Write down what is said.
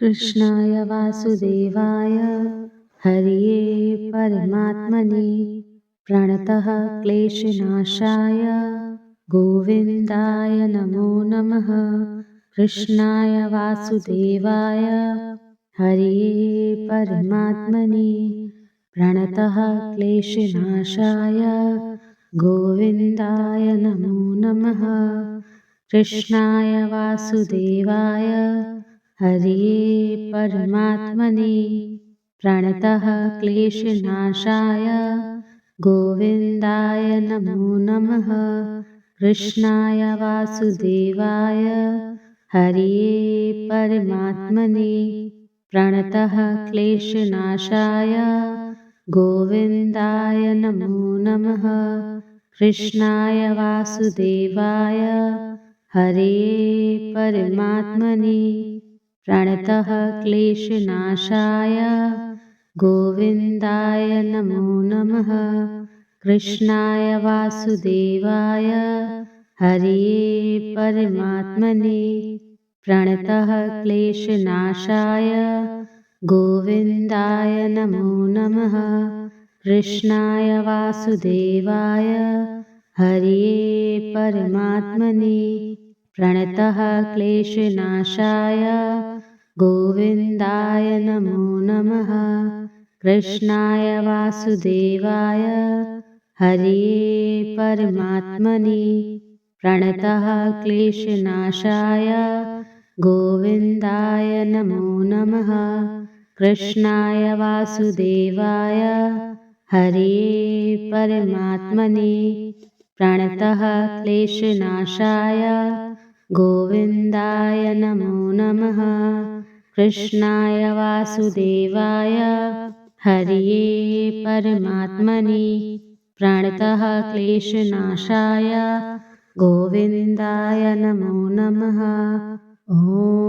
कृष्णाय वासुदेवाय हरये परमात्मने प्रणतः क्लेशनाशाय गोविन्दाय नमो नमः। कृष्णाय वासुदेवाय हरये परमात्मने प्रणतः क्लेशनाशाय गोविन्दाय नमो नमः। कृष्णाय वासुदेवाय हरये परमात्मने प्रणतः क्लेशनाशाय गोविन्दाय नमो नमः। कृष्णाय वासुदेवाय हरये परमात्मने प्रणतः क्लेशनाशाय गोविन्दाय नमो नमः। कृष्णाय वासुदेवाय हरये परमात्मने प्रणतः क्लेशनाशाय गोविन्दाय नमो नमः। कृष्णाय वासुदेवाय हरये परमात्मने प्रणतः क्लेशनाशाय गोविन्दाय नमो नमः। कृष्णाय वासुदेवाय हरये परमात्मने प्रणतः क्लेशनाशाय गोविन्दाय नमो नमः। कृष्णाय वासुदेवाय हरये परमात्मने प्रणतः क्लेशनाशाय गोविन्दाय नमो नमः। कृष्णाय वासुदेवाय हरये परमात्मने प्रणतः क्लेशनाशाय गोविन्दाय नमो नमः। कृष्णाय वासुदेवाय हरये परमात्मने प्रणतः क्लेशनाशाय गोविन्दाय नमो नमः। ॐ